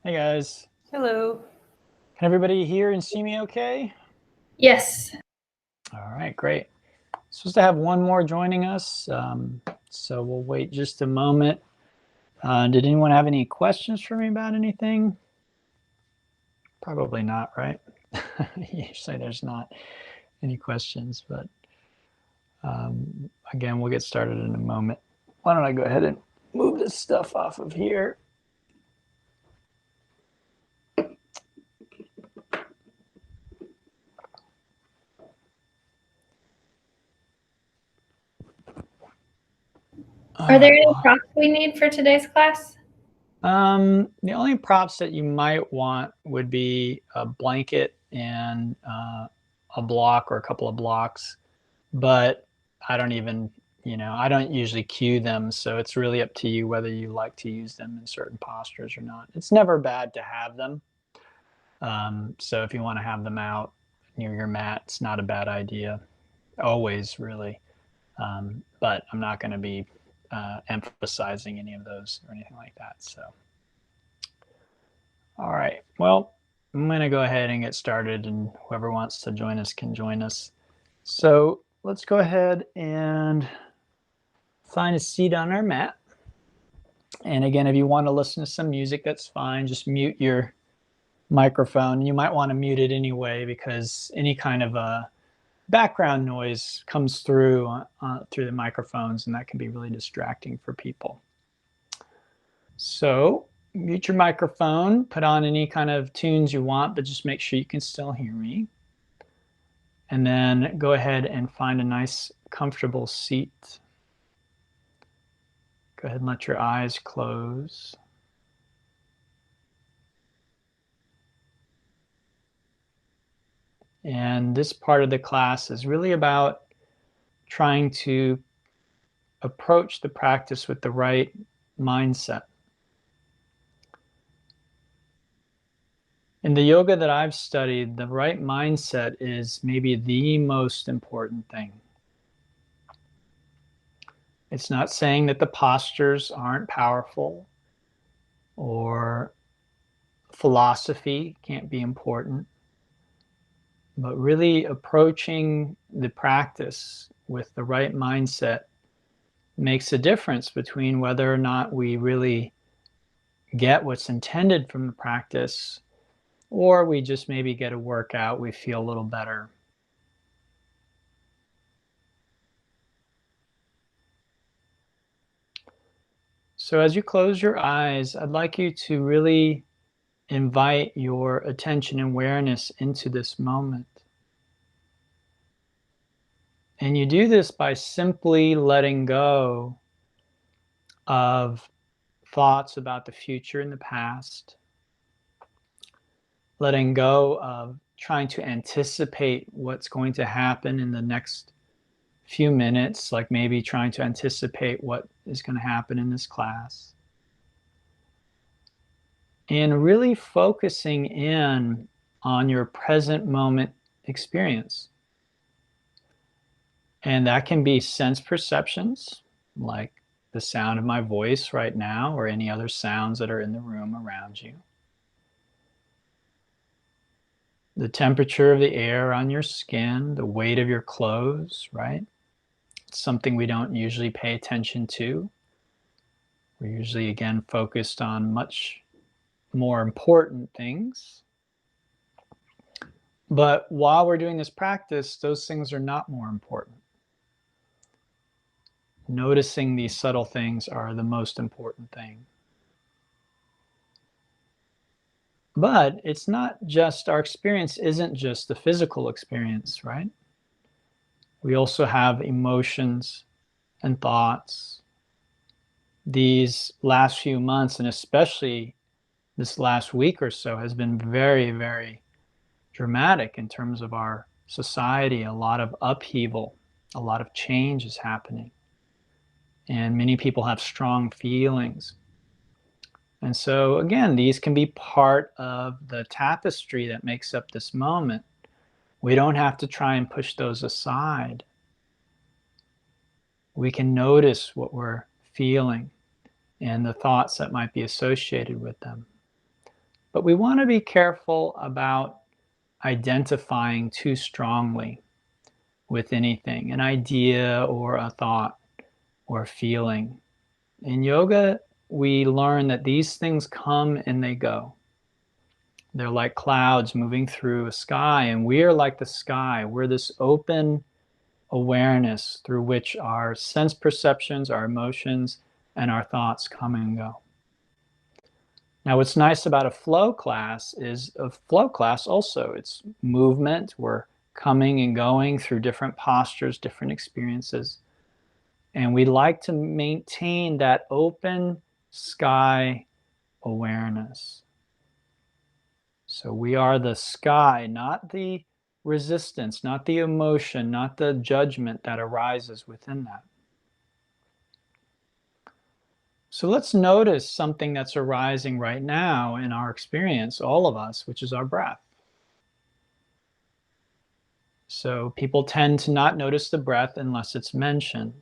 Hey guys. Hello. Can everybody hear and see me okay? Yes. All right, great. Supposed to have one more joining us, so we'll wait just a moment. Did anyone have any questions for me about anything? Probably not, right? Usually there's not any questions, but again, we'll get started in a moment. Why don't I go ahead and move this stuff off of here. Are there any props we need for today's class? The only props that you might want would be a blanket and a block or a couple of blocks, but I don't even, I don't usually cue them, so it's really up to you whether you like to use them in certain postures or not. It's never bad to have them. So if you want to have them out near your mat, it's not a bad idea. Always, really. But I'm not going to be emphasizing any of those or anything like that. So, all right. Well, I'm going to go ahead and get started, and whoever wants to join us can join us. So let's go ahead and find a seat on our mat. And again, if you want to listen to some music, that's fine. Just mute your microphone. You might want to mute it anyway, because any kind of background noise comes through the microphones, and that can be really distracting for people. So mute your microphone, put on any kind of tunes you want, but just make sure you can still hear me. And then go ahead and find a nice, comfortable seat. Go ahead and let your eyes close. And this part of the class is really about trying to approach the practice with the right mindset. In the yoga that I've studied, the right mindset is maybe the most important thing. It's not saying that the postures aren't powerful or philosophy can't be important, but really approaching the practice with the right mindset makes a difference between whether or not we really get what's intended from the practice, or we just maybe get a workout, we feel a little better. So as you close your eyes, I'd like you to really invite your attention and awareness into this moment. And you do this by simply letting go of thoughts about the future and the past, letting go of trying to anticipate what's going to happen in the next few minutes, like maybe trying to anticipate what is going to happen in this class. And really focusing in on your present moment experience. And that can be sense perceptions, like the sound of my voice right now, or any other sounds that are in the room around you. The temperature of the air on your skin, the weight of your clothes, right? It's something we don't usually pay attention to. We're usually, again, focused on much more important things. But while we're doing this practice, those things are not more important. Noticing these subtle things are the most important thing. But it's not just, our experience isn't just the physical experience, right? We also have emotions and thoughts. These last few months, and especially this last week or so, has been very, very dramatic in terms of our society. A lot of upheaval, a lot of change is happening. And many people have strong feelings. And so again, these can be part of the tapestry that makes up this moment. We don't have to try and push those aside. We can notice what we're feeling and the thoughts that might be associated with them. But we want to be careful about identifying too strongly with anything, an idea or a thought or feeling. In yoga, we learn that these things come and they go. They're like clouds moving through a sky, and we're like the sky. We're this open awareness through which our sense perceptions, our emotions, and our thoughts come and go. Now, what's nice about a flow class is a flow class also, it's movement. We're coming and going through different postures, different experiences. And we like to maintain that open sky awareness. So we are the sky, not the resistance, not the emotion, not the judgment that arises within that. So let's notice something that's arising right now in our experience, all of us, which is our breath. So people tend to not notice the breath unless it's mentioned.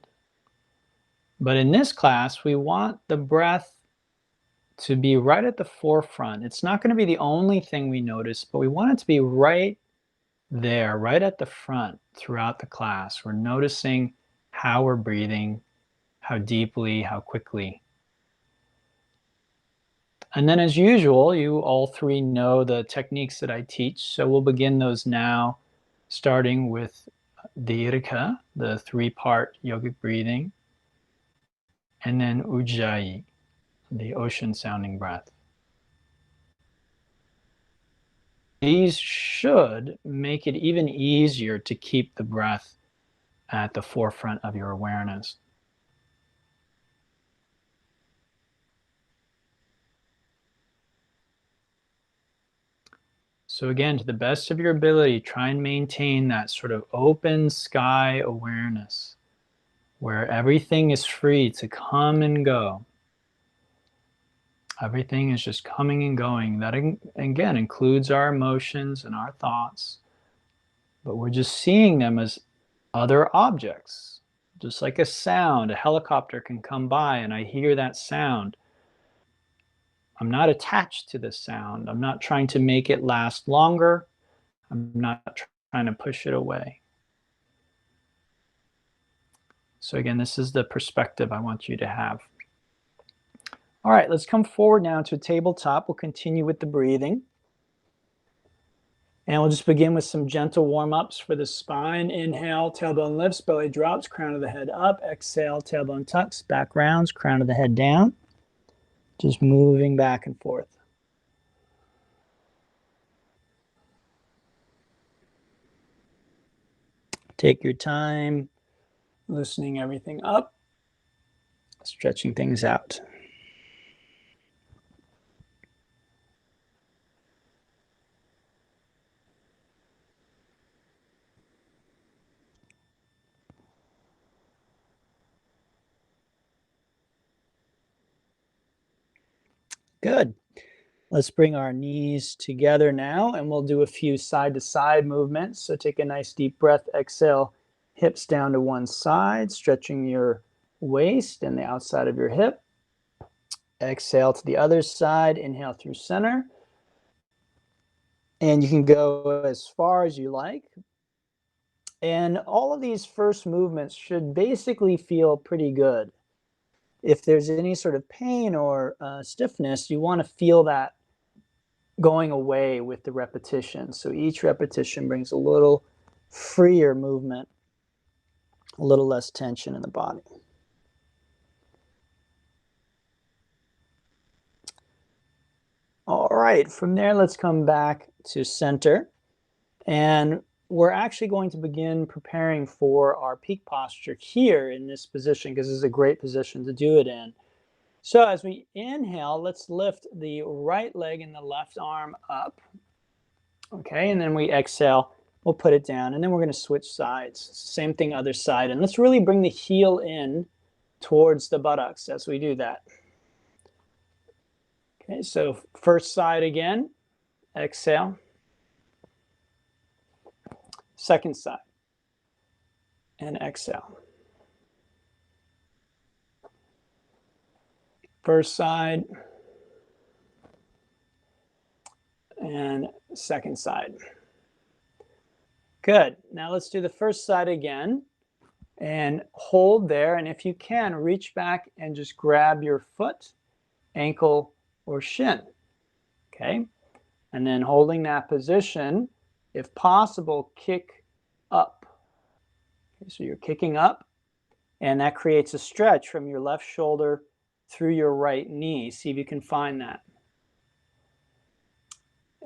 But in this class, we want the breath to be right at the forefront. It's not going to be the only thing we notice, but we want it to be right there, right at the front throughout the class. We're noticing how we're breathing, how deeply, how quickly. And then as usual, you all three know the techniques that I teach, so we'll begin those now, starting with Dirgha, the three-part yogic breathing, and then Ujjayi, the ocean-sounding breath. These should make it even easier to keep the breath at the forefront of your awareness. So again, to the best of your ability, try and maintain that sort of open sky awareness where everything is free to come and go. Everything is just coming and going. That again includes our emotions and our thoughts, but we're just seeing them as other objects. Just like a sound, a helicopter can come by and I hear that sound. I'm not attached to the sound. I'm not trying to make it last longer. I'm not trying to push it away. So again, this is the perspective I want you to have. All right, let's come forward now to a tabletop. We'll continue with the breathing. And we'll just begin with some gentle warm-ups for the spine. Inhale, tailbone lifts, belly drops, crown of the head up. Exhale, tailbone tucks, back rounds, crown of the head down. Just moving back and forth. Take your time, loosening everything up, stretching things out. Good. Let's bring our knees together now, and we'll do a few side-to-side movements. So take a nice deep breath, exhale, hips down to one side, stretching your waist and the outside of your hip. Exhale to the other side, inhale through center. And you can go as far as you like. And all of these first movements should basically feel pretty good. If there's any sort of pain or stiffness, you want to feel that going away with the repetition. So each repetition brings a little freer movement, a little less tension in the body. All right, from there, let's come back to center. And we're actually going to begin preparing for our peak posture here in this position, because this is a great position to do it in. So as we inhale, let's lift the right leg and the left arm up. Okay, and then we exhale, we'll put it down, and then we're going to switch sides. Same thing, other side. And let's really bring the heel in towards the buttocks as we do that. Okay, so first side again, exhale. Second side, and exhale. first side and second side. Good. Now let's do the first side again and hold there. And if you can, reach back and just grab your foot, ankle, or shin. Okay. And then holding that position, if possible, kick up. Okay, so you're kicking up, and that creates a stretch from your left shoulder through your right knee. See if you can find that.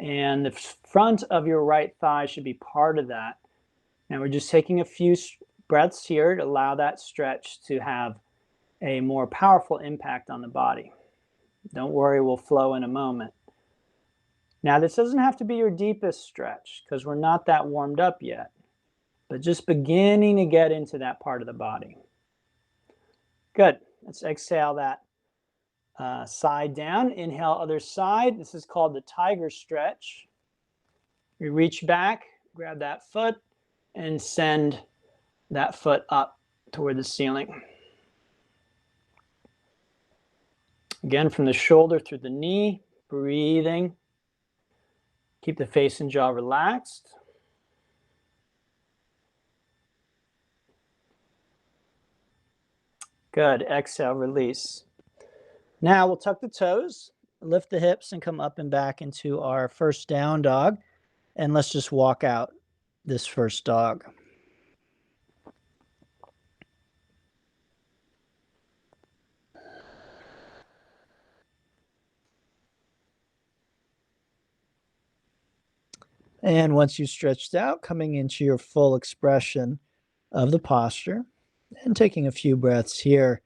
And the front of your right thigh should be part of that. Now we're just taking a few breaths here to allow that stretch to have a more powerful impact on the body. Don't worry, we'll flow in a moment. Now this doesn't have to be your deepest stretch because we're not that warmed up yet, but just beginning to get into that part of the body. Good. Let's exhale that side down. Inhale, other side. This is called the tiger stretch. We reach back, grab that foot, and send that foot up toward the ceiling. Again, from the shoulder through the knee, breathing. Keep the face and jaw relaxed. Good. Exhale, release. Now we'll tuck the toes, lift the hips, and come up and back into our first down dog. And let's just walk out this first dog. And once you've stretched out, coming into your full expression of the posture and taking a few breaths here.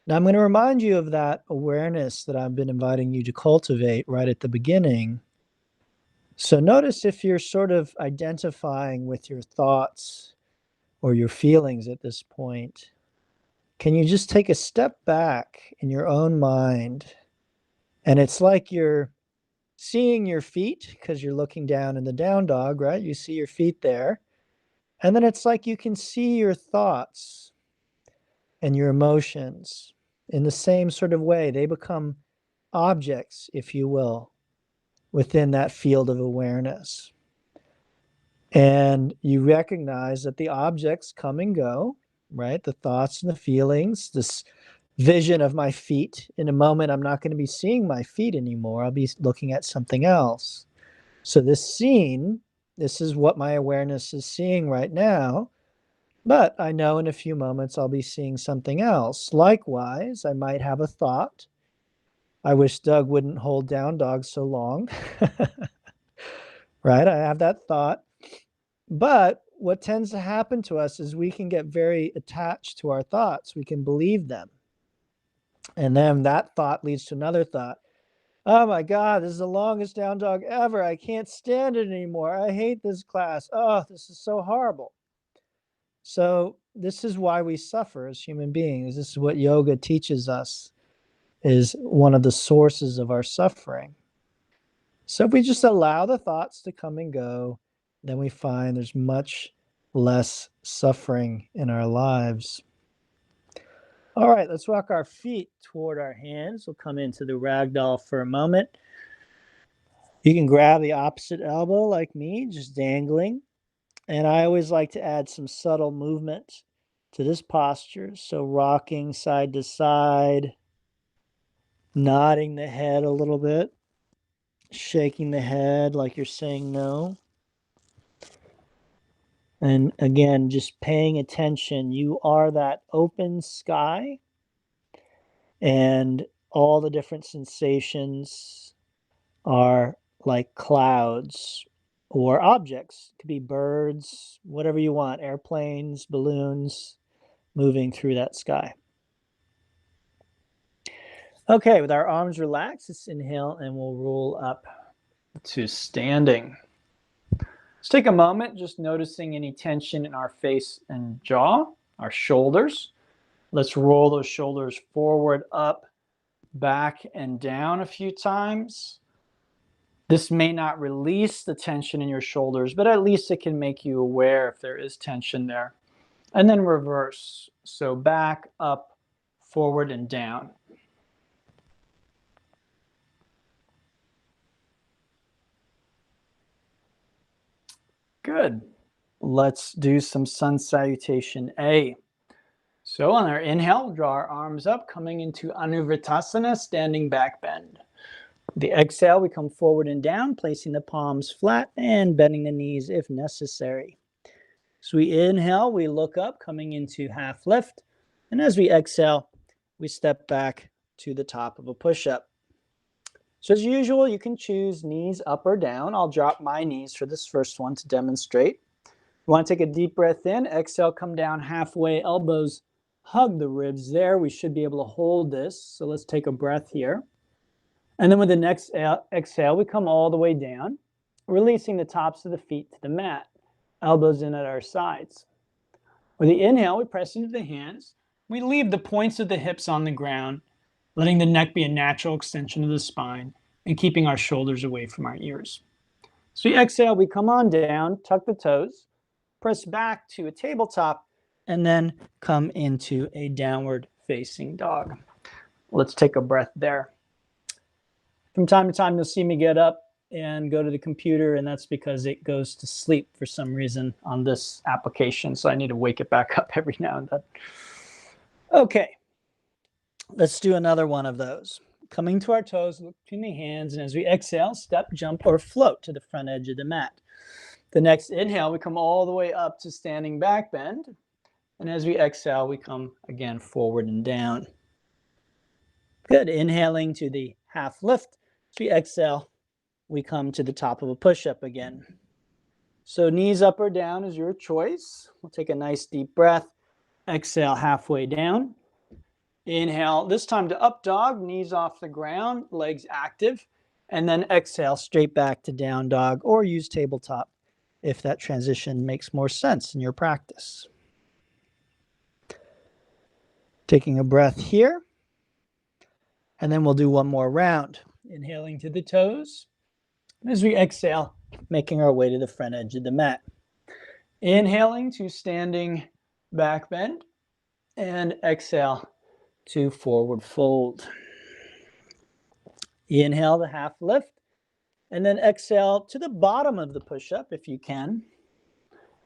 Now I'm going to remind you of that awareness that I've been inviting you to cultivate right at the beginning. So notice if you're sort of identifying with your thoughts or your feelings at this point. Can you just take a step back in your own mind? And it's like you're seeing your feet because you're looking down in the down dog, right? You see your feet there. And then it's like you can see your thoughts and your emotions in the same sort of way. They become objects, if you will, within that field of awareness. And you recognize that the objects come and go, right? The thoughts and the feelings, this vision of my feet. In a moment, I'm not going to be seeing my feet anymore. I'll be looking at something else. So this scene, this is what my awareness is seeing right now. But I know in a few moments I'll be seeing something else. Likewise, I might have a thought. I wish Doug wouldn't hold down dog so long. Right? I have that thought. But what tends to happen to us is we can get very attached to our thoughts. We can believe them. And then that thought leads to another thought. Oh my God, this is the longest down dog ever. I can't stand it anymore. I hate this class. Oh, this is so horrible. So this is why we suffer as human beings. This is what yoga teaches us is one of the sources of our suffering. So if we just allow the thoughts to come and go, then we find there's much less suffering in our lives. All right, let's walk our feet toward our hands. We'll come into the ragdoll for a moment. You can grab the opposite elbow like me, just dangling. And I always like to add some subtle movement to this posture. So rocking side to side, nodding the head a little bit, shaking the head like you're saying no. And again, just paying attention. You are that open sky, and all the different sensations are like clouds or objects. It could be birds, whatever you want, airplanes, balloons moving through that sky. Okay, with our arms relaxed, let's inhale and we'll roll up to standing. Let's take a moment just noticing any tension in our face and jaw, our shoulders. Let's roll those shoulders forward, up, back, and down a few times. This may not release the tension in your shoulders, but at least it can make you aware if there is tension there. And then reverse. So back, up, forward, and down. Good. Let's do some sun salutation A. So on our inhale, we'll draw our arms up, coming into Anuvritasana, standing back bend. The exhale, we come forward and down, placing the palms flat and bending the knees if necessary. So we inhale, we look up, coming into half lift. And as we exhale, we step back to the top of a push-up. So as usual, you can choose knees up or down. I'll drop my knees for this first one to demonstrate. You want to take a deep breath in, exhale, come down halfway, elbows hug the ribs there. We should be able to hold this. So let's take a breath here. And then with the next exhale, we come all the way down, releasing the tops of the feet to the mat, elbows in at our sides. With the inhale, we press into the hands. We leave the points of the hips on the ground, letting the neck be a natural extension of the spine and keeping our shoulders away from our ears. So we exhale, we come on down, tuck the toes, press back to a tabletop, and then come into a downward facing dog. Let's take a breath there. From time to time, you'll see me get up and go to the computer, and that's because it goes to sleep for some reason on this application, so I need to wake it back up every now and then. Okay, let's do another one of those. Coming to our toes, look between the hands, and as we exhale, step, jump, or float to the front edge of the mat. The next inhale, we come all the way up to standing back bend, and as we exhale, we come again forward and down. Good, inhaling to the half lift. As we exhale, we come to the top of a push-up again. So knees up or down is your choice. We'll take a nice deep breath. Exhale halfway down. Inhale, this time to up dog, knees off the ground, legs active. And then exhale straight back to down dog, or use tabletop if that transition makes more sense in your practice. Taking a breath here. And then we'll do one more round. Inhaling to the toes. As we exhale, making our way to the front edge of the mat. Inhaling to standing back bend, and exhale to forward fold. Inhale the half lift, and then exhale to the bottom of the push-up if you can.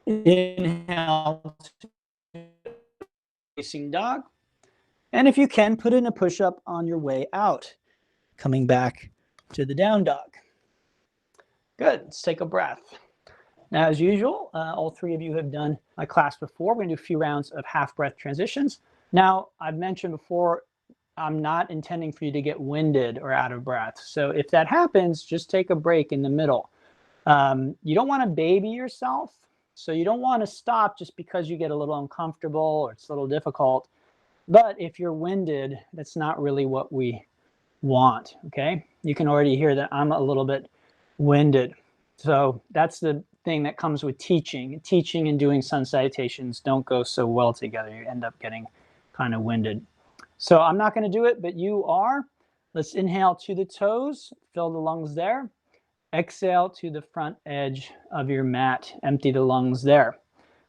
Inhale to facing dog, and if you can, put in a push-up on your way out, coming back to the down dog. Good, let's take a breath. Now, as usual, all three of you have done my class before. We're gonna do a few rounds of half breath transitions. Now, I've mentioned before, I'm not intending for you to get winded or out of breath. So if that happens, just take a break in the middle. You don't wanna baby yourself. So you don't wanna stop just because you get a little uncomfortable or it's a little difficult. But if you're winded, that's not really what we want, okay? You can already hear that I'm a little bit winded. So that's the thing that comes with teaching. Teaching and doing sun salutations don't go so well together. You end up getting kind of winded. So I'm not going to do it, but you are. Let's inhale to the toes, fill the lungs there. Exhale to the front edge of your mat, empty the lungs there.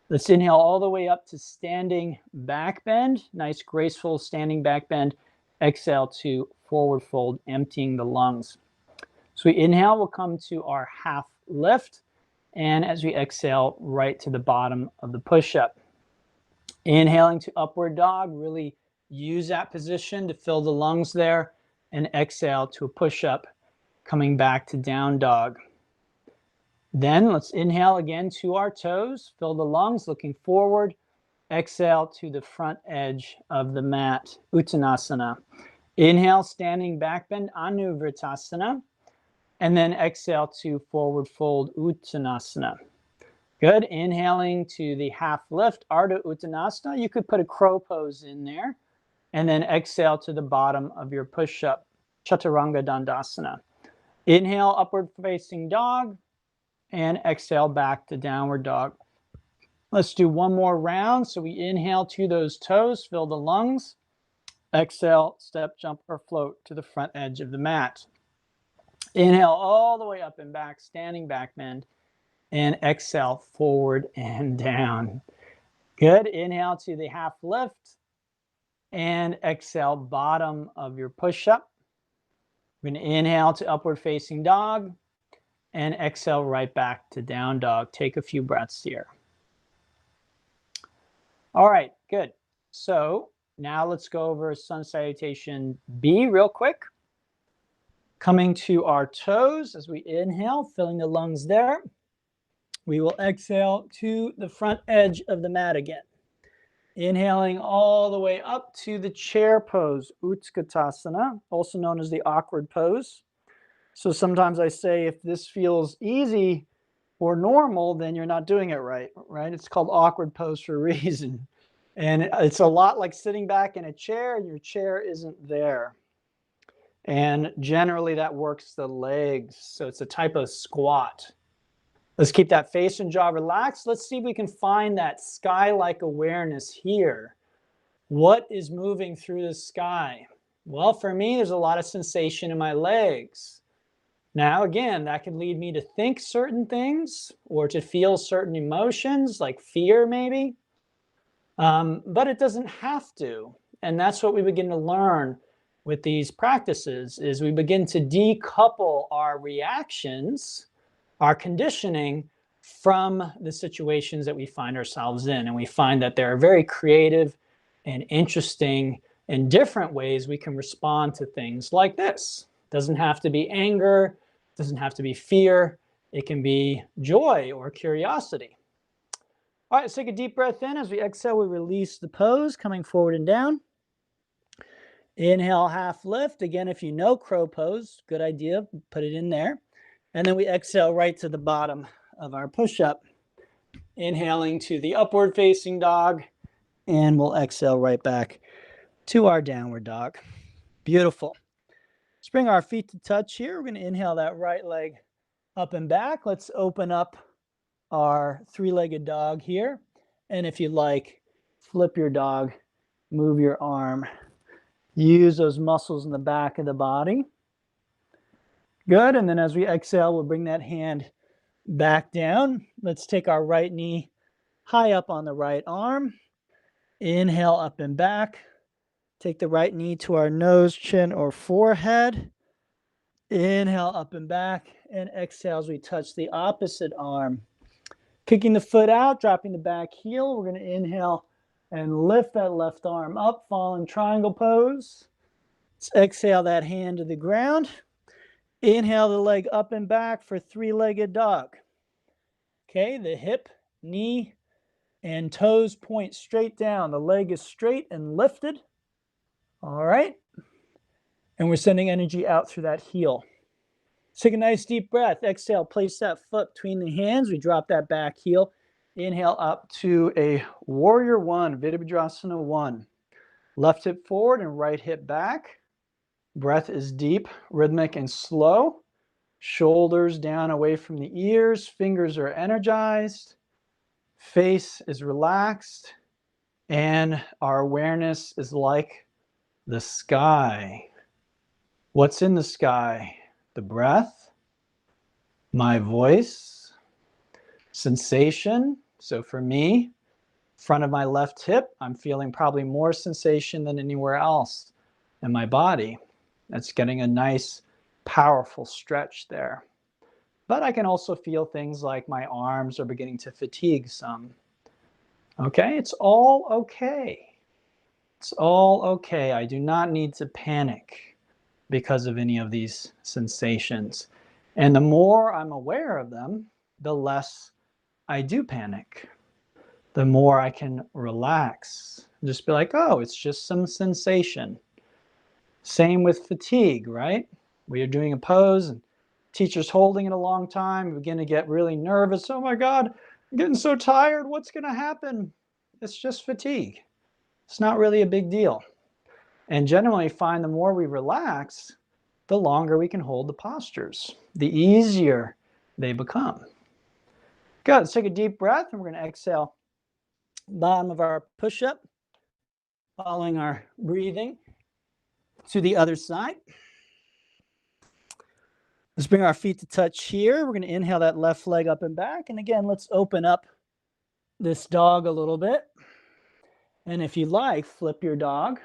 Let's inhale all the way up to standing back bend, nice graceful standing back bend. Exhale to forward fold, emptying the lungs. So we inhale, we'll come to our half lift. And as we exhale, right to the bottom of the push-up. Inhaling to upward dog, really use that position to fill the lungs there. And exhale to a push-up, coming back to down dog. Then let's inhale again to our toes, fill the lungs, looking forward. Exhale to the front edge of the mat, Uttanasana. Inhale, standing back bend, Anuvritasana. And then exhale to forward fold, Uttanasana. Good. Inhaling to the half lift, Ardha Uttanasana. You could put a crow pose in there. And then exhale to the bottom of your push-up, Chaturanga Dandasana. Inhale, upward facing dog. And exhale back to downward dog. Let's do one more round. So we inhale to those toes, fill the lungs. Exhale, step, jump, or float to the front edge of the mat. Inhale all the way up and back, standing back bend, and exhale forward and down. Good. Inhale to the half lift, and exhale bottom of your push-up. We're going to inhale to upward facing dog, and exhale right back to down dog. Take a few breaths here. All right, good. So now let's go over sun salutation B real quick. Coming to our toes as we inhale, filling the lungs there. We will exhale to the front edge of the mat again. Inhaling all the way up to the chair pose, Utkatasana, also known as the awkward pose. So sometimes I say if this feels easy or normal, then you're not doing it right, right? It's called awkward pose for a reason. And it's a lot like sitting back in a chair and your chair isn't there. And generally that works the legs. So it's a type of squat. Let's keep that face and jaw relaxed. Let's see if we can find that sky-like awareness here. What is moving through the sky? Well, for me, there's a lot of sensation in my legs. Now, again, that can lead me to think certain things or to feel certain emotions like fear maybe, but it doesn't have to. And that's what we begin to learn with these practices is we begin to decouple our reactions, our conditioning from the situations that we find ourselves in. And we find that there are very creative and interesting and different ways we can respond to things like this. It doesn't have to be anger, it doesn't have to be fear, it can be joy or curiosity. All right, let's take a deep breath in. As we exhale, we release the pose, coming forward and down. Inhale, half lift. Again, if you know crow pose, good idea, put it in there. And then we exhale right to the bottom of our push-up. Inhaling to the upward facing dog, and we'll exhale right back to our downward dog. Beautiful. Let's bring our feet to touch here. We're going to inhale that right leg up and back. Let's open up our three-legged dog here. And if you like, flip your dog, move your arm, use those muscles in the back of the body. Good. And then as we exhale, we'll bring that hand back down. Let's take our right knee high up on the right arm. Inhale up and back. Take the right knee to our nose, chin, or forehead. Inhale up and back. And exhale as we touch the opposite arm. Kicking the foot out, dropping the back heel. We're going to inhale and lift that left arm up, fallen triangle pose. Let's exhale that hand to the ground. Inhale the leg up and back for three-legged dog. Okay, the hip, knee, and toes point straight down. The leg is straight and lifted. All right. And we're sending energy out through that heel. Take a nice deep breath. Exhale, place that foot between the hands. We drop that back heel. Inhale up to a warrior one, Virabhadrasana 1. Left hip forward and right hip back. Breath is deep, rhythmic, and slow. Shoulders down away from the ears. Fingers are energized. Face is relaxed. And our awareness is like the sky. What's in the sky? The breath, my voice, sensation. So for me, front of my left hip, I'm feeling probably more sensation than anywhere else in my body. That's getting a nice, powerful stretch there. But I can also feel things like my arms are beginning to fatigue some. Okay, it's all okay. It's all okay. I do not need to panic because of any of these sensations. And the more I'm aware of them, the less I do panic. The more I can relax. Just be like, oh, it's just some sensation. Same with fatigue, right? We are doing a pose and teacher's holding it a long time. We begin to get really nervous. Oh my God, I'm getting so tired. What's going to happen? It's just fatigue. It's not really a big deal. And generally find the more we relax, the longer we can hold the postures, the easier they become. Good, let's take a deep breath and we're going to exhale. Bottom of our push-up, following our breathing to the other side. Let's bring our feet to touch here. We're going to inhale that left leg up and back. And again, let's open up this dog a little bit. And if you like, flip your dog.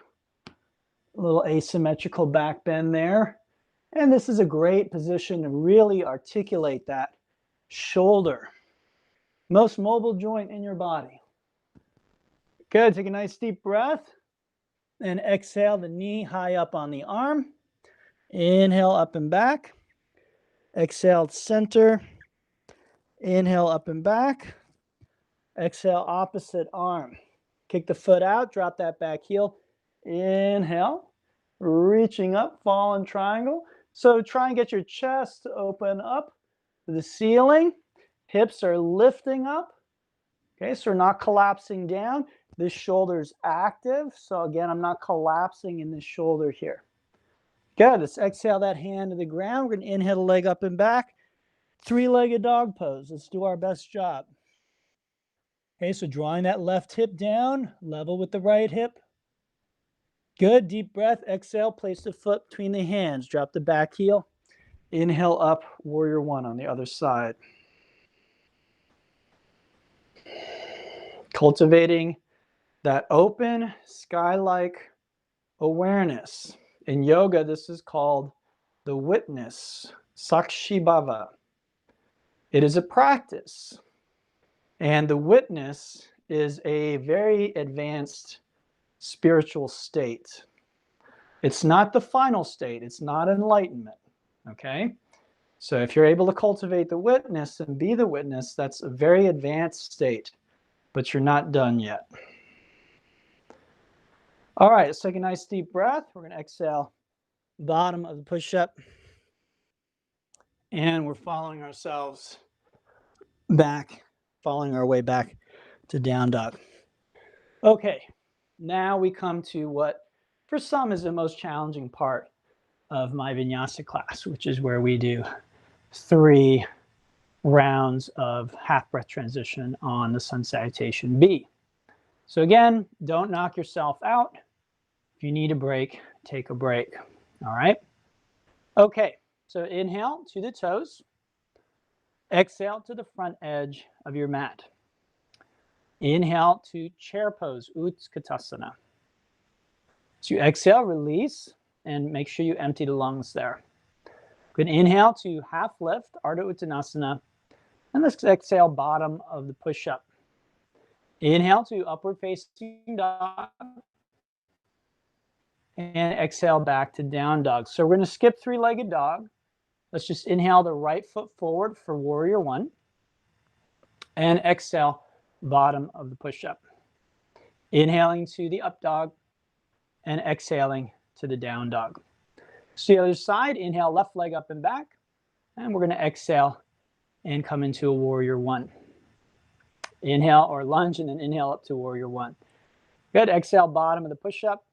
A little asymmetrical back bend there. And this is a great position to really articulate that shoulder. Most mobile joint in your body. Good, take a nice deep breath. And exhale the knee high up on the arm. Inhale up and back. Exhale center. Inhale up and back. Exhale opposite arm. Kick the foot out, drop that back heel. Inhale, reaching up, fallen triangle. So try and get your chest to open up to the ceiling. Hips are lifting up. Okay, so we're not collapsing down. This shoulder is active. So again, I'm not collapsing in this shoulder here. Good, let's exhale that hand to the ground. We're gonna inhale the leg up and back. Three-legged dog pose. Let's do our best job. Okay, so drawing that left hip down, level with the right hip. Good, deep breath. Exhale, place the foot between the hands. Drop the back heel. Inhale up, warrior one on the other side. Cultivating that open, sky-like awareness. In yoga, this is called the witness, Sakshi Bhava. It is a practice. And the witness is a very advanced spiritual state. It's not the final state. It's not enlightenment. Okay? So if you're able to cultivate the witness and be the witness, that's a very advanced state, but you're not done yet. All right, let's take a nice deep breath. We're going to exhale, bottom of the push-up. And we're following ourselves back, following our way back to down dog. Okay, now we come to what for some is the most challenging part of my Vinyasa class, which is where we do 3 rounds of half breath transition on the sun salutation B. So again, don't knock yourself out. If you need a break, take a break. All right. Okay, so inhale to the toes. Exhale to the front edge of your mat. Inhale to chair pose, Utkatasana. So you exhale, release, and make sure you empty the lungs there. Good, inhale to half lift, Ardha Uttanasana, and let's exhale, bottom of the push-up. Inhale to upward facing dog, and exhale back to down dog. So we're going to skip three-legged dog. Let's just inhale the right foot forward for warrior one, and exhale, bottom of the push-up. Inhaling to the up dog, and exhaling to the down dog. So the other side, inhale, left leg up and back, and we're going to exhale and come into a warrior one. Inhale or lunge, and then inhale up to warrior one. Good, exhale, bottom of the push-up.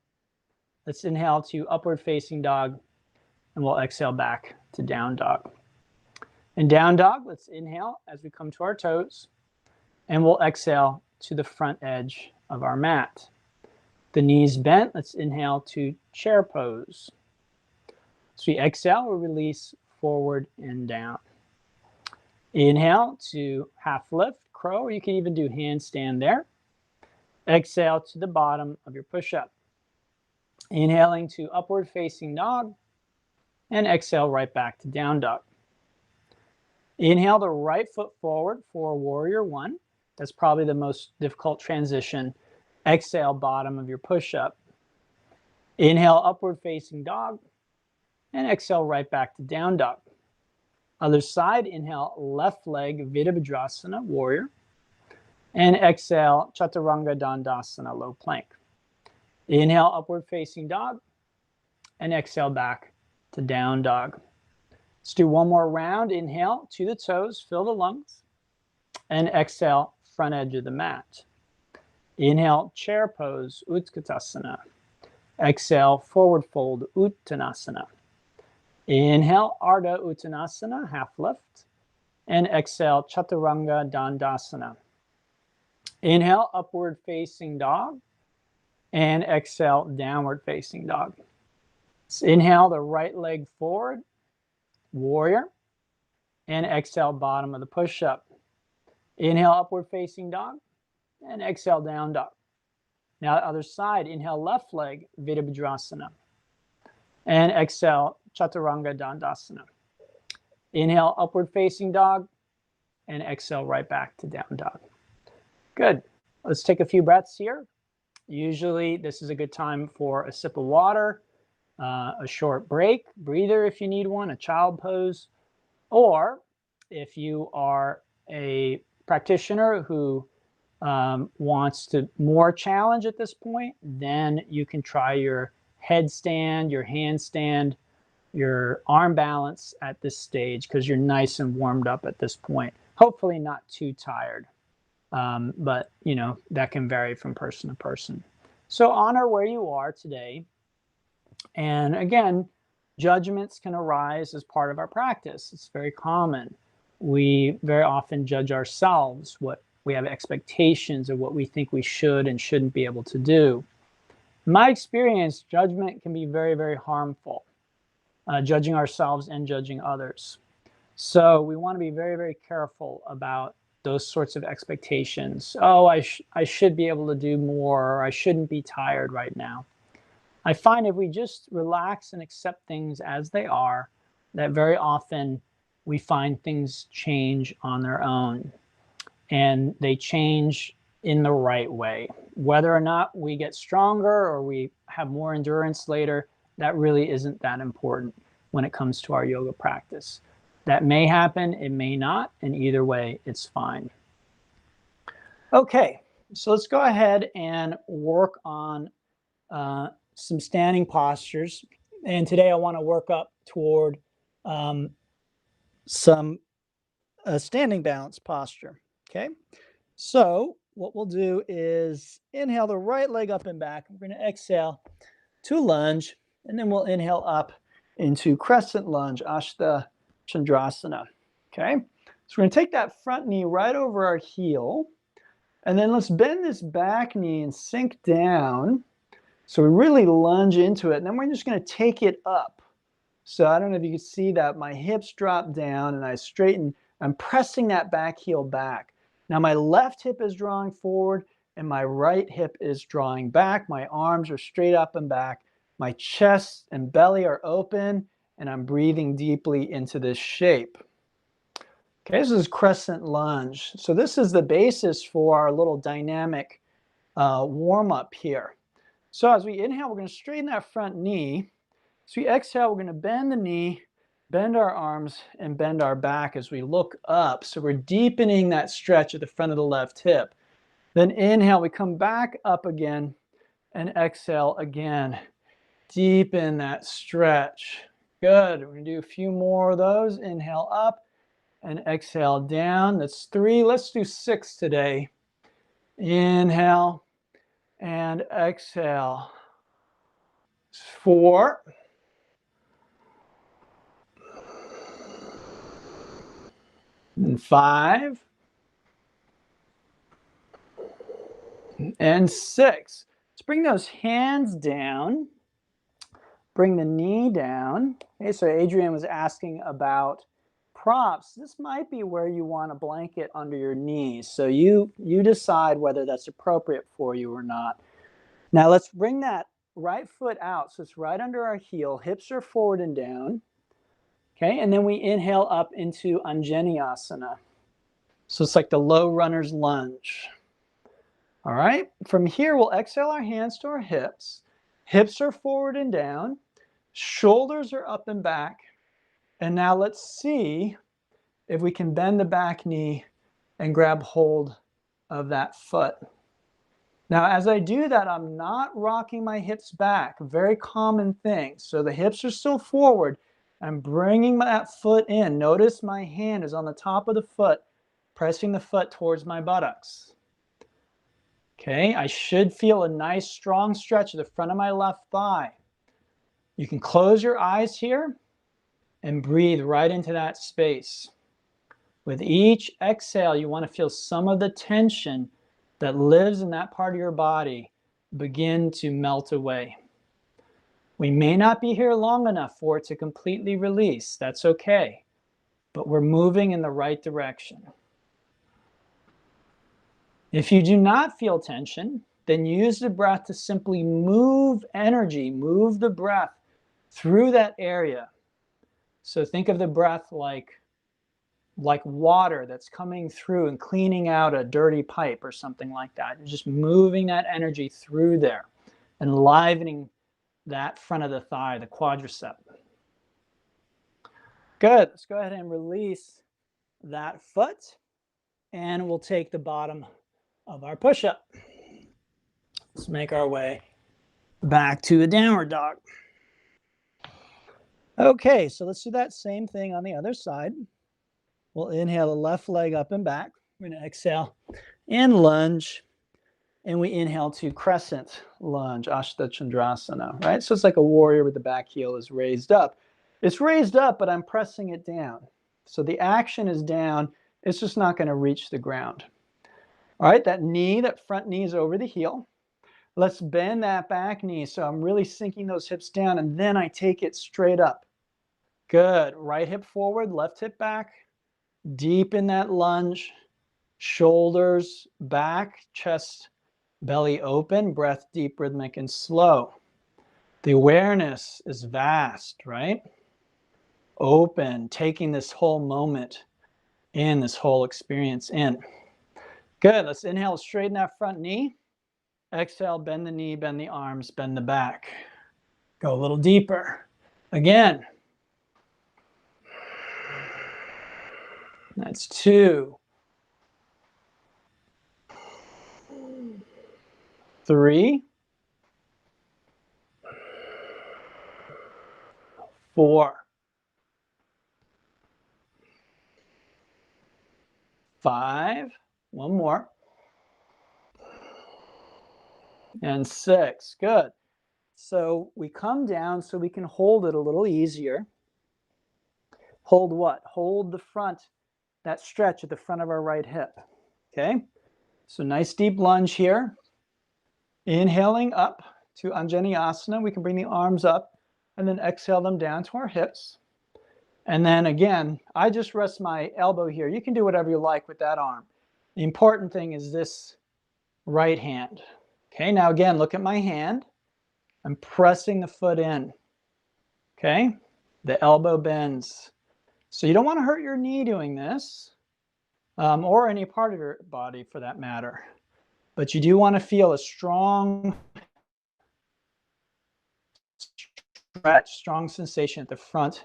Let's inhale to upward facing dog, and we'll exhale back to down dog. In down dog, let's inhale as we come to our toes, and we'll exhale to the front edge of our mat. The knees bent, let's inhale to chair pose. So we exhale, we release forward and down. Inhale to half lift, crow, or you can even do handstand there. Exhale to the bottom of your push-up. Inhaling to upward facing dog, and exhale right back to down dog. Inhale the right foot forward for warrior one. That's probably the most difficult transition. Exhale, bottom of your push-up. Inhale, upward facing dog, and exhale right back to down dog. Other side, inhale, left leg, Virabhadrasana, warrior, and exhale, Chaturanga Dandasana, low plank. Inhale, upward facing dog, and exhale back to down dog. Let's do one more round. Inhale to the toes, fill the lungs, and exhale, front edge of the mat. Inhale, chair pose, Utkatasana. Exhale, forward fold, Uttanasana. Inhale, Ardha Uttanasana, half lift, and exhale, Chaturanga Dandasana. Inhale, upward facing dog, and exhale, downward facing dog. So inhale the right leg forward, warrior, and exhale, bottom of the push-up. Inhale, upward facing dog, and exhale, down dog. Now the other side, inhale, left leg, Virabhadrasana, and exhale, Chaturanga Dandasana. Inhale, upward facing dog, and exhale right back to down dog. Good. Let's take a few breaths here. Usually this is a good time for a sip of water, a short break, breather if you need one, a child pose, or if you are a practitioner who wants to more challenge at this point, then you can try your headstand, your handstand, your arm balance at this stage because you're nice and warmed up at this point. Hopefully not too tired, but you know, that can vary from person to person. So honor where you are today. And again, judgments can arise as part of our practice. It's very common. We very often judge ourselves, what we have expectations of what we think we should and shouldn't be able to do. In my experience, judgment can be very, very harmful, judging ourselves and judging others. So we want to be very, very careful about those sorts of expectations. Oh, I should be able to do more, or I shouldn't be tired right now. I find if we just relax and accept things as they are, that very often we find things change on their own, and they change in the right way. Whether or not we get stronger or we have more endurance later, that really isn't that important when it comes to our yoga practice. That may happen, it may not, and either way, it's fine. Okay, so let's go ahead and work on some standing postures. And today I want to work up toward some standing balance posture. Okay, so what we'll do is inhale the right leg up and back. We're going to exhale to lunge, and then we'll inhale up into crescent lunge, Ashtha Chandrasana. Okay, so we're going to take that front knee right over our heel, and then let's bend this back knee and sink down. So we really lunge into it, and then we're just going to take it up. So I don't know if you can see that. My hips drop down, and I straighten. I'm pressing that back heel back. Now my left hip is drawing forward, and my right hip is drawing back. My arms are straight up and back. My chest and belly are open, and I'm breathing deeply into this shape. Okay, this is crescent lunge. So this is the basis for our little dynamic warm-up here. So as we inhale, we're going to straighten that front knee. As we exhale, we're going to bend the knee, bend our arms, and bend our back as we look up. So we're deepening that stretch at the front of the left hip. Then inhale, we come back up again, and exhale again. Deepen that stretch. Good. We're going to do a few more of those. Inhale up and exhale down. That's 3. Let's do 6 today. Inhale and exhale. 4. And 5. And 6. Let's bring those hands down. Bring the knee down. Okay, so Adrienne was asking about props. This might be where you want a blanket under your knees. So you decide whether that's appropriate for you or not. Now let's bring that right foot out. So it's right under our heel. Hips are forward and down. Okay, and then we inhale up into Anjaneyasana. So it's like the low runner's lunge. All right, from here we'll exhale our hands to our hips. Hips are forward and down. Shoulders are up and back. And now let's see if we can bend the back knee and grab hold of that foot. Now, as I do that, I'm not rocking my hips back, a very common thing. So the hips are still forward. I'm bringing that foot in. Notice my hand is on the top of the foot, pressing the foot towards my buttocks. Okay, I should feel a nice strong stretch at the front of my left thigh. You can close your eyes here and breathe right into that space. With each exhale, you want to feel some of the tension that lives in that part of your body begin to melt away. We may not be here long enough for it to completely release. That's okay. But we're moving in the right direction. If you do not feel tension, then use the breath to simply move energy, move the breath through that area. So think of the breath like water that's coming through and cleaning out a dirty pipe or something like that. You're just moving that energy through there, enlivening that front of the thigh, the quadricep. Good. Let's go ahead and release that foot, and we'll take the bottom of our push-up. Let's make our way back to a downward dog. Okay, so let's do that same thing on the other side. We'll inhale the left leg up and back. We're going to exhale and lunge. And we inhale to crescent lunge, Ashtha Chandrasana, right? So it's like a warrior with the back heel is raised up. It's raised up, but I'm pressing it down. So the action is down. It's just not going to reach the ground. All right, that knee, that front knee is over the heel. Let's bend that back knee. So I'm really sinking those hips down, and then I take it straight up. Good. Right hip forward, left hip back. Deep in that lunge. Shoulders back, chest, belly open, breath deep, rhythmic, and slow. The awareness is vast, right? Open, taking this whole moment in, this whole experience in. Good. Let's inhale, straighten that front knee. Exhale, bend the knee, bend the arms, bend the back. Go a little deeper. Again. That's 2. 3. 4. 5. One more. And 6. Good. So we come down so we can hold it a little easier. Hold what? Hold the front, that stretch at the front of our right hip. Okay? So nice deep lunge here. Inhaling up to Anjaneyasana. We can bring the arms up and then exhale them down to our hips. And then again, I just rest my elbow here. You can do whatever you like with that arm. The important thing is this right hand. Okay, now again, look at my hand. I'm pressing the foot in. Okay, the elbow bends. So you don't want to hurt your knee doing this, or any part of your body for that matter. But you do want to feel a strong stretch, strong sensation at the front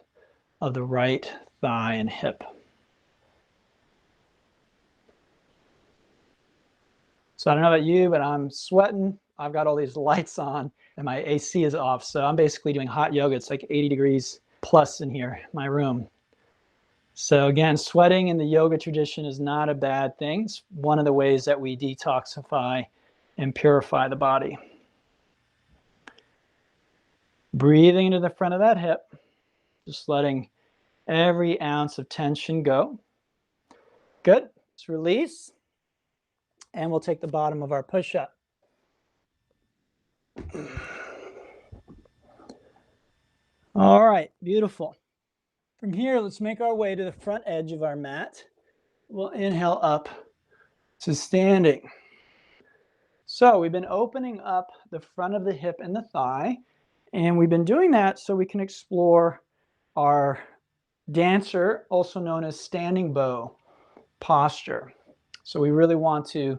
of the right thigh and hip. So I don't know about you, but I'm sweating. I've got all these lights on and my AC is off. So I'm basically doing hot yoga. It's like 80 degrees plus in here, my room. So again, sweating in the yoga tradition is not a bad thing. It's one of the ways that we detoxify and purify the body. Breathing into the front of that hip, just letting every ounce of tension go. Good. Let's release. And we'll take the bottom of our push-up. All right, beautiful. From here, let's make our way to the front edge of our mat. We'll inhale up to standing. So we've been opening up the front of the hip and the thigh, and we've been doing that so we can explore our dancer, also known as standing bow posture. So we really want to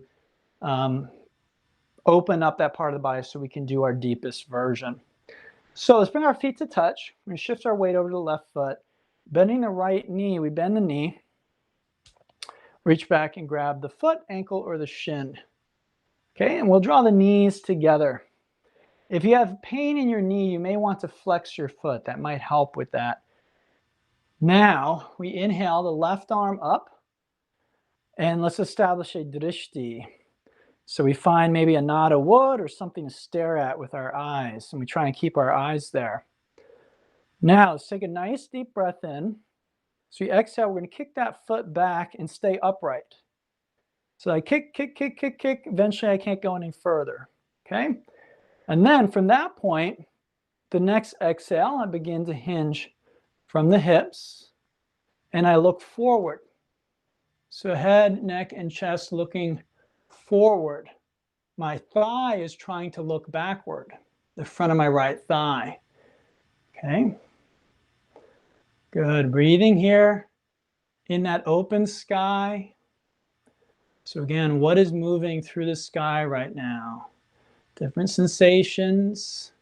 open up that part of the body so we can do our deepest version. So let's bring our feet to touch. We're going to shift our weight over to the left foot. Bending the right knee, we bend the knee. Reach back and grab the foot, ankle, or the shin. Okay, and we'll draw the knees together. If you have pain in your knee, you may want to flex your foot. That might help with that. Now, we inhale the left arm up, and let's establish a drishti. So we find maybe a knot of wood or something to stare at with our eyes, and we try and keep our eyes there. Now, let's take a nice deep breath in. So you exhale, we're going to kick that foot back and stay upright. So I kick, kick, kick, kick, kick. Eventually, I can't go any further. Okay? And then from that point, the next exhale, I begin to hinge from the hips, and I look forward. So head, neck, and chest looking forward. My thigh is trying to look backward, the front of my right thigh. Okay? Good. Breathing here in that open sky. So again, what is moving through the sky right now? Different sensations.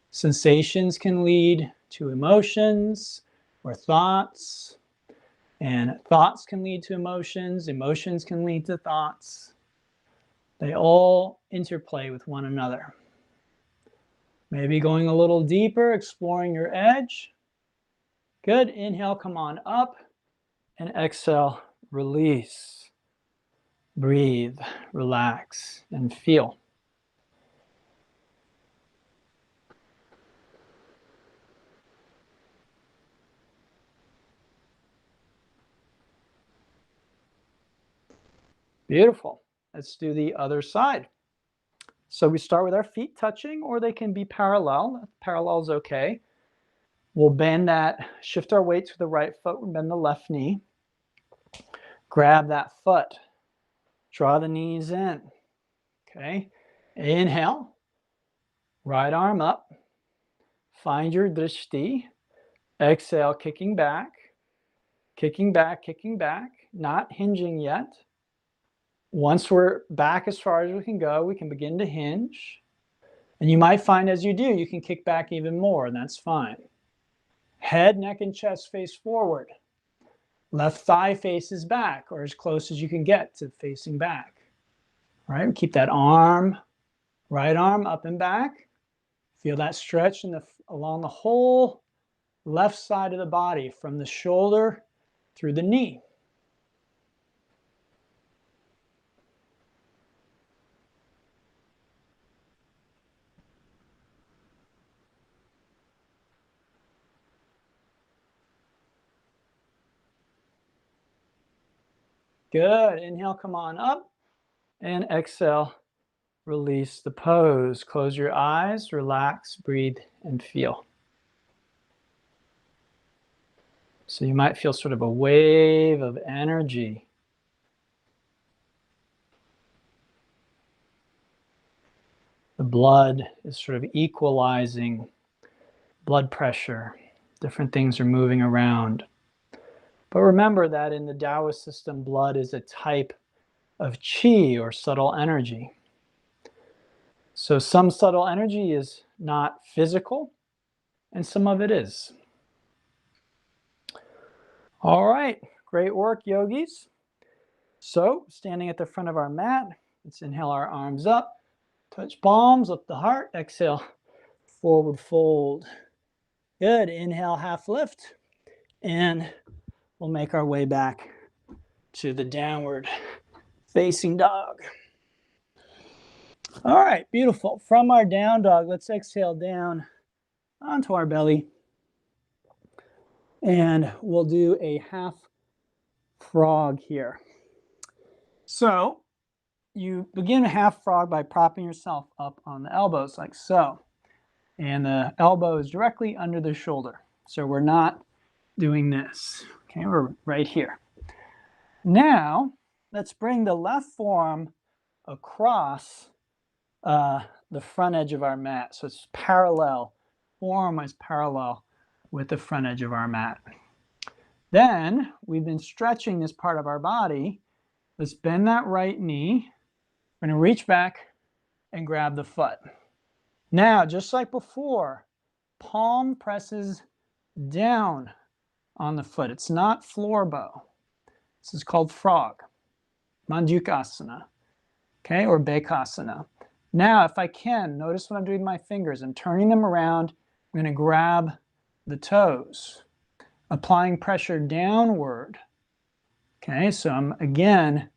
Sensations can lead to emotions or thoughts, and thoughts can lead to emotions. Emotions can lead to thoughts. They all interplay with one another. Maybe going a little deeper, exploring your edge. Good. Inhale, come on up, and exhale, release. Breathe, relax, and feel. Beautiful. Let's do the other side. So we start with our feet touching, or they can be parallel. Parallel is okay. We'll bend that, shift our weight to the right foot, bend the left knee. Grab that foot. Draw the knees in. Okay. Inhale. Right arm up. Find your drishti. Exhale, kicking back. Kicking back, kicking back. Not hinging yet. Once we're back as far as we can go, we can begin to hinge. And you might find as you do, you can kick back even more, and that's fine. Head, neck, and chest face forward. Left thigh faces back, or as close as you can get to facing back. All right, keep that arm, right arm up and back. Feel that stretch along the whole left side of the body, from the shoulder through the knee. Good. Inhale, come on up. And exhale, release the pose. Close your eyes, relax, breathe, and feel. So you might feel sort of a wave of energy. The blood is sort of equalizing blood pressure. Different things are moving around. But remember that in the Taoist system, blood is a type of qi, or subtle energy. So some subtle energy is not physical, and some of it is. All right, great work, yogis. So standing at the front of our mat, let's inhale our arms up, touch palms, lift the heart, exhale, forward fold. Good, inhale, half lift, and we'll make our way back to the downward facing dog. All right, beautiful. From our down dog, let's exhale down onto our belly. And we'll do a half frog here. So you begin a half frog by propping yourself up on the elbows like so. And the elbow is directly under the shoulder. So we're not doing this. Okay, we're right here. Now, let's bring the left forearm across the front edge of our mat. So it's parallel. Forearm is parallel with the front edge of our mat. Then we've been stretching this part of our body. Let's bend that right knee. We're going to reach back and grab the foot. Now, just like before, palm presses down on the foot. It's not floor bow. This is called frog, Manjukasana, okay, or Bekasana. Now, if I can, notice what I'm doing with my fingers. I'm turning them around. I'm going to grab the toes, applying pressure downward. Okay, so I'm again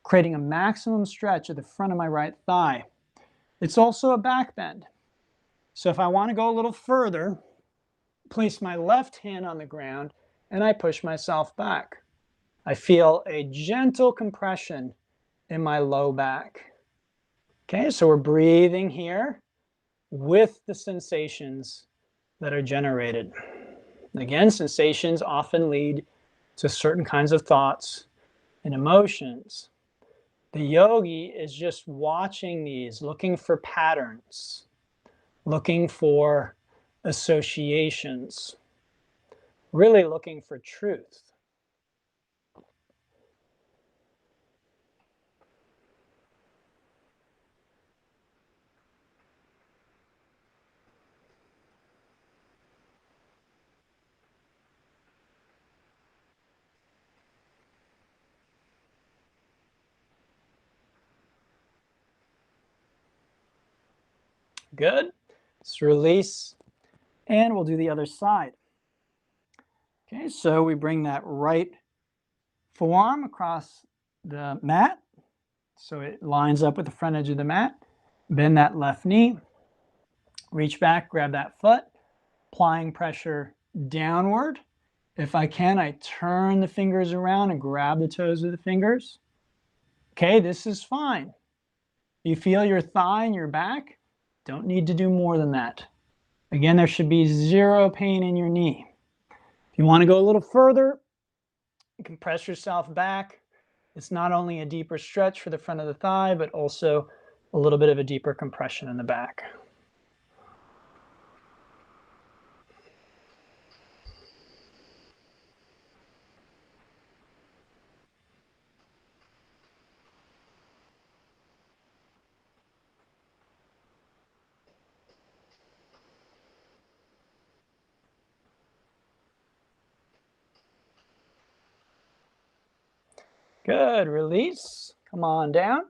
creating a maximum stretch at the front of my right thigh. It's also a back bend. So if I want to go a little further, place my left hand on the ground and I push myself back. I feel a gentle compression in my low back. Okay, so we're breathing here with the sensations that are generated. Again, sensations often lead to certain kinds of thoughts and emotions. The yogi is just watching these, looking for patterns, looking for associations, really looking for truth. Good. Let's release, and we'll do the other side. Okay, so we bring that right forearm across the mat so it lines up with the front edge of the mat. Bend that left knee, reach back, grab that foot, applying pressure downward. If I can, I turn the fingers around and grab the toes with the fingers. Okay, this is fine. You feel your thigh and your back? Don't need to do more than that. Again, there should be zero pain in your knee. If you want to go a little further, you can press yourself back. It's not only a deeper stretch for the front of the thigh, but also a little bit of a deeper compression in the back. Good, release, come on down.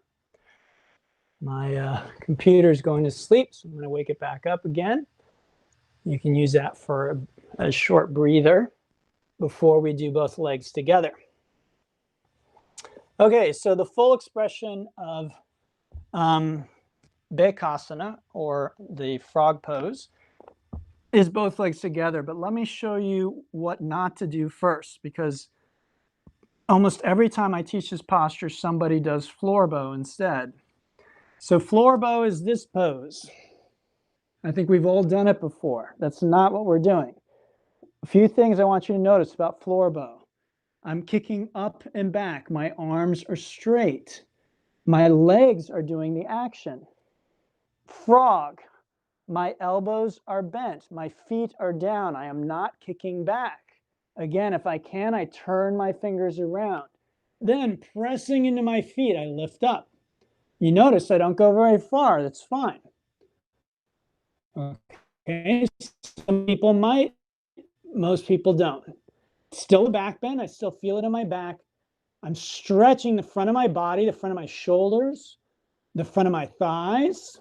My computer's going to sleep, so I'm gonna wake it back up again. You can use that for a short breather before we do both legs together. Okay, so the full expression of Bekasana, or the frog pose, is both legs together, but let me show you what not to do first, because almost every time I teach this posture, somebody does floor bow instead. So floor bow is this pose. I think we've all done it before. That's not what we're doing. A few things I want you to notice about floor bow. I'm kicking up and back. My arms are straight. My legs are doing the action. Frog. My elbows are bent. My feet are down. I am not kicking back. Again, if I can, I turn my fingers around. Then pressing into my feet, I lift up. You notice I don't go very far. That's fine. Okay, some people might, most people don't. Still a back bend. I still feel it in my back. I'm stretching the front of my body, the front of my shoulders, the front of my thighs.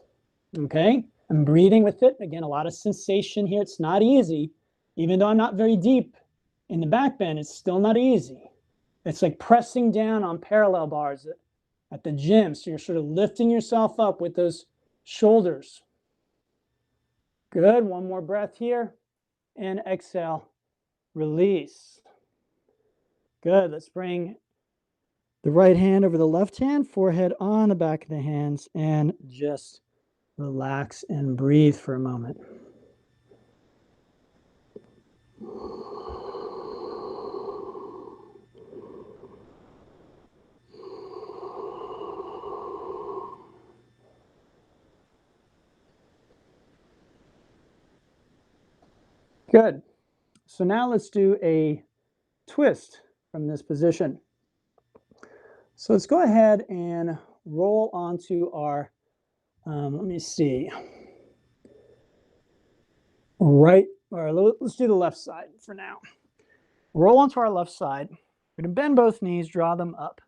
Okay, I'm breathing with it. Again, a lot of sensation here. It's not easy. Even though I'm not very deep in the back bend, it's still not easy. It's like pressing down on parallel bars at the gym. So you're sort of lifting yourself up with those shoulders. Good. One more breath here. And exhale. Release. Good. Let's bring the right hand over the left hand, forehead on the back of the hands, and just relax and breathe for a moment. Good. So now let's do a twist from this position. So let's go ahead and roll onto our, let me see, right, or let's do the left side for now. Roll onto our left side. We're going to bend both knees, draw them up,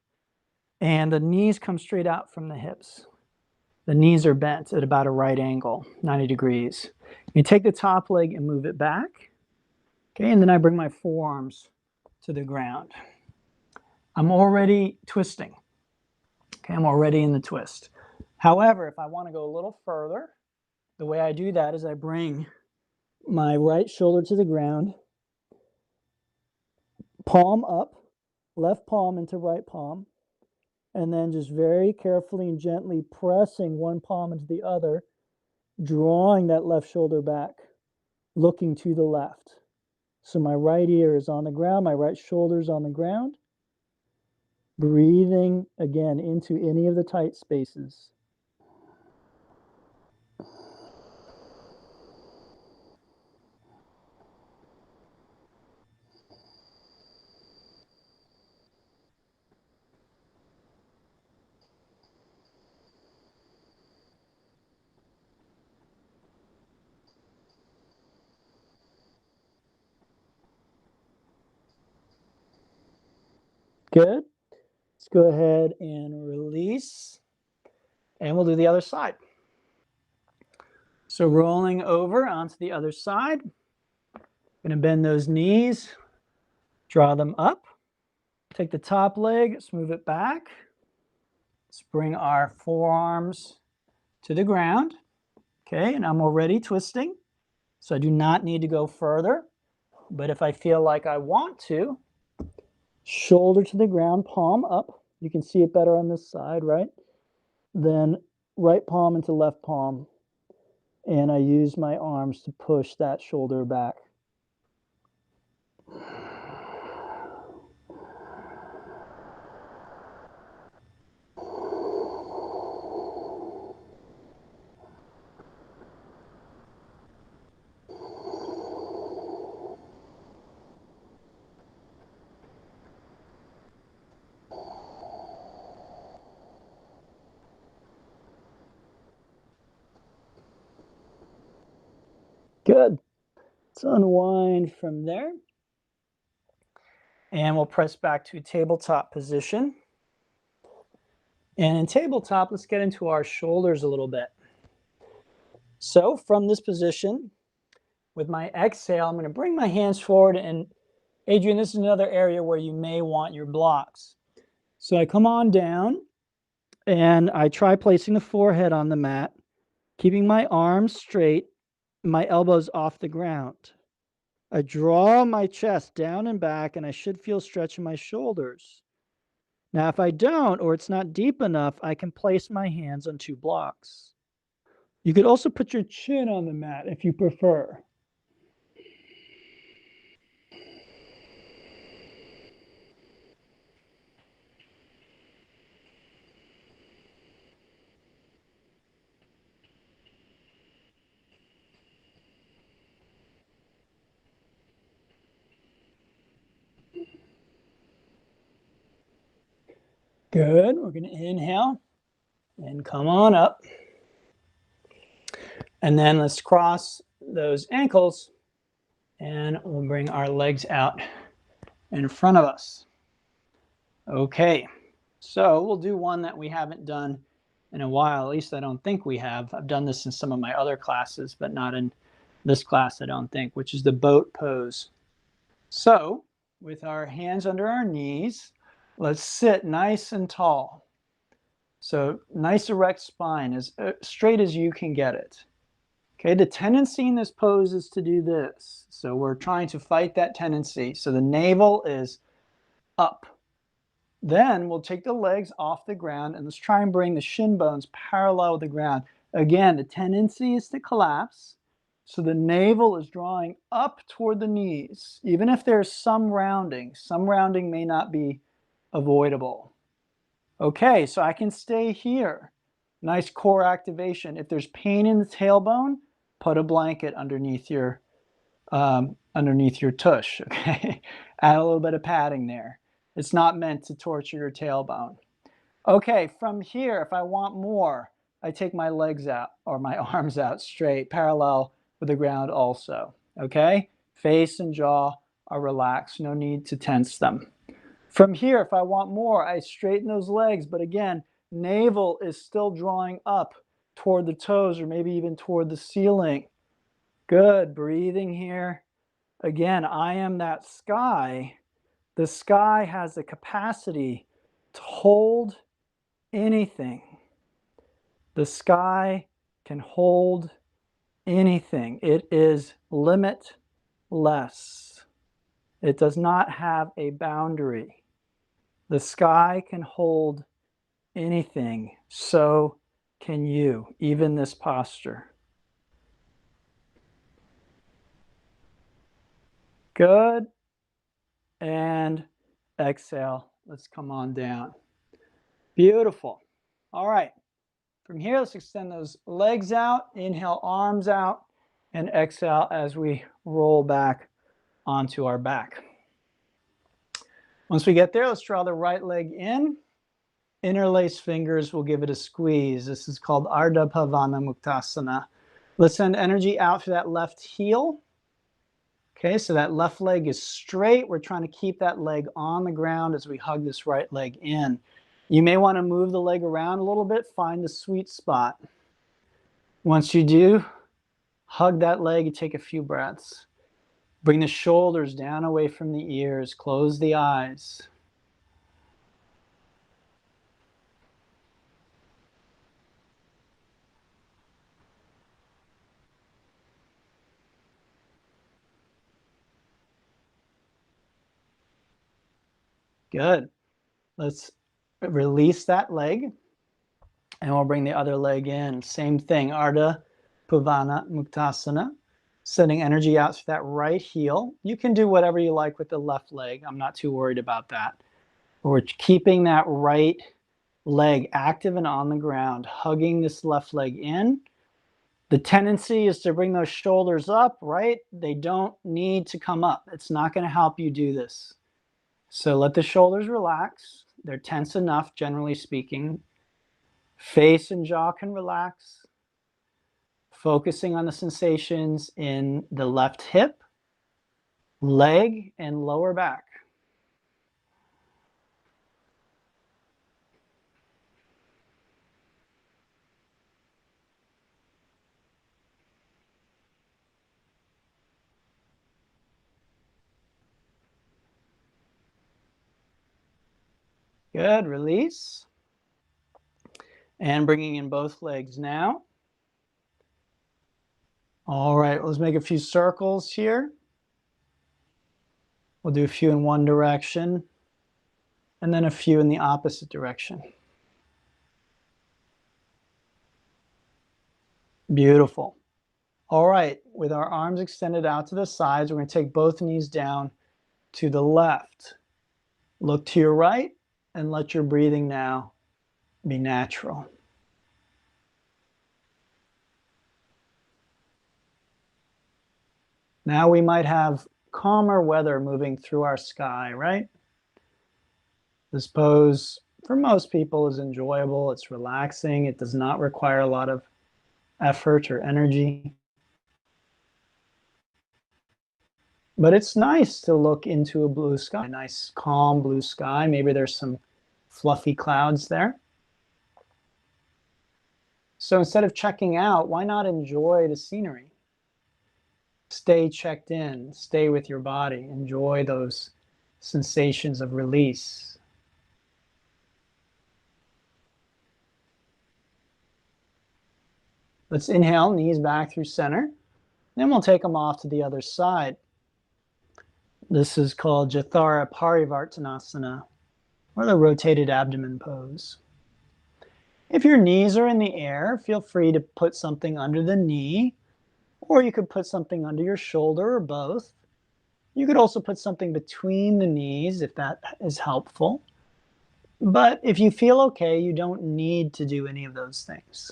and the knees come straight out from the hips. The knees are bent at about a right angle, 90 degrees. You take the top leg and move it back. Okay, and then I bring my forearms to the ground. I'm already twisting. Okay, I'm already in the twist. However, if I want to go a little further, the way I do that is I bring my right shoulder to the ground, palm up, left palm into right palm, and then just very carefully and gently pressing one palm into the other, drawing that left shoulder back, looking to the left. So my right ear is on the ground, my right shoulder is on the ground. Breathing again into any of the tight spaces. Good. Let's go ahead and release. And we'll do the other side. So rolling over onto the other side. Going to bend those knees, draw them up. Take the top leg, let's move it back. Let's bring our forearms to the ground. Okay, and I'm already twisting, so I do not need to go further. But if I feel like I want to, shoulder to the ground, palm up. You can see it better on this side, right? Then right palm into left palm. And I use my arms to push that shoulder back. Good. Let's unwind from there. And we'll press back to tabletop position. And in tabletop, let's get into our shoulders a little bit. So from this position, with my exhale, I'm going to bring my hands forward. And Adrian, this is another area where you may want your blocks. So I come on down and I try placing the forehead on the mat, keeping my arms straight, my elbows off the ground. I draw my chest down and back, and I should feel stretch in my shoulders. Now, if I don't, or it's not deep enough, I can place my hands on 2 blocks. You could also put your chin on the mat if you prefer. Good. We're going to inhale and come on up. And then let's cross those ankles and we'll bring our legs out in front of us. Okay, so we'll do one that we haven't done in a while. At least I don't think we have. I've done this in some of my other classes, but not in this class, I don't think, which is the boat pose. So with our hands under our knees, let's sit nice and tall. So nice erect spine, as straight as you can get it. Okay, the tendency in this pose is to do this. So we're trying to fight that tendency. So the navel is up. Then we'll take the legs off the ground and let's try and bring the shin bones parallel with the ground. Again, the tendency is to collapse. So the navel is drawing up toward the knees. Even if there's some rounding may not be avoidable. Okay, so I can stay here. Nice core activation. If there's pain in the tailbone, put a blanket underneath your tush, okay? Add a little bit of padding there. It's not meant to torture your tailbone. Okay, from here, if I want more, I take my legs out or my arms out straight, parallel with the ground also, okay? Face and jaw are relaxed, no need to tense them. From here, if I want more, I straighten those legs, but again, navel is still drawing up toward the toes or maybe even toward the ceiling. Good, breathing here. Again, I am that sky. The sky has the capacity to hold anything. The sky can hold anything. It is limitless. It does not have a boundary. The sky can hold anything. So can you, even this posture. Good. And exhale. Let's come on down. Beautiful. All right. From here, let's extend those legs out. Inhale, arms out. And exhale as we roll back onto our back. Once we get there, let's draw the right leg in. Interlace fingers, we'll give it a squeeze. This is called Ardha Bhavana Muktasana. Let's send energy out through that left heel. Okay, so that left leg is straight. We're trying to keep that leg on the ground as we hug this right leg in. You may want to move the leg around a little bit, find the sweet spot. Once you do, hug that leg and take a few breaths. Bring the shoulders down away from the ears, close the eyes. Good. Let's release that leg, and we'll bring the other leg in. Same thing, Ardha Puvana Muktasana. Sending energy out through that right heel. You can do whatever you like with the left leg. I'm not too worried about that. We're keeping that right leg active and on the ground, hugging this left leg in. The tendency is to bring those shoulders up, right? They don't need to come up. It's not going to help you do this. So let the shoulders relax. They're tense enough, generally speaking. Face and jaw can relax. Focusing on the sensations in the left hip, leg, and lower back. Good, release. And bringing in both legs now. All right, let's make a few circles here. We'll do a few in one direction and then a few in the opposite direction. Beautiful. All right, with our arms extended out to the sides, we're going to take both knees down to the left. Look to your right and let your breathing now be natural. Now we might have calmer weather moving through our sky, right? This pose, for most people, is enjoyable. It's relaxing. It does not require a lot of effort or energy. But it's nice to look into a blue sky, a nice, calm blue sky. Maybe there's some fluffy clouds there. So instead of checking out, why not enjoy the scenery? Stay checked in, stay with your body, enjoy those sensations of release. Let's inhale, knees back through center. Then we'll take them off to the other side. This is called Jathara Parivartanasana, or the rotated abdomen pose. If your knees are in the air, feel free to put something under the knee, or you could put something under your shoulder or both. You could also put something between the knees if that is helpful. But if you feel okay, you don't need to do any of those things.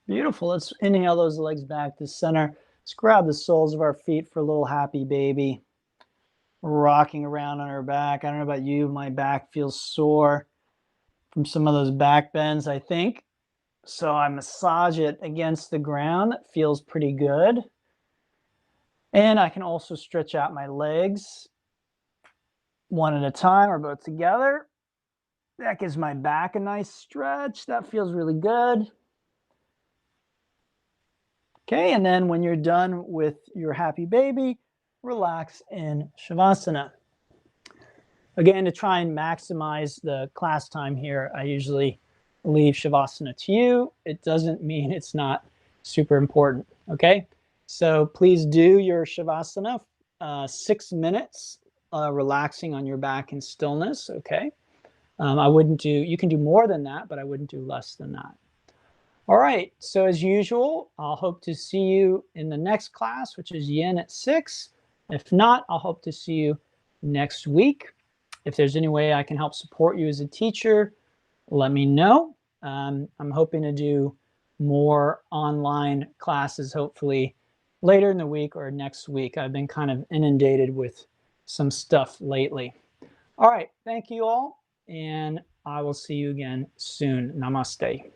Beautiful. Let's inhale those legs back to center. Let's grab the soles of our feet for a little happy baby. Rocking around on our back. I don't know about you, my back feels sore from some of those back bends, I think. So I massage it against the ground. That feels pretty good. And I can also stretch out my legs one at a time or both together. That gives my back a nice stretch. That feels really good. Okay, and then when you're done with your happy baby, relax in Shavasana. Again, to try and maximize the class time here, I usually leave Shavasana to you. It doesn't mean it's not super important, okay? So please do your Shavasana, 6 minutes, relaxing on your back in stillness, okay? You can do more than that, but I wouldn't do less than that. All right, so as usual, I'll hope to see you in the next class, which is Yin at 6. If not, I'll hope to see you next week. If there's any way I can help support you as a teacher, let me know. I'm hoping to do more online classes, hopefully later in the week or next week. I've been kind of inundated with some stuff lately. All right, thank you all, and I will see you again soon. Namaste.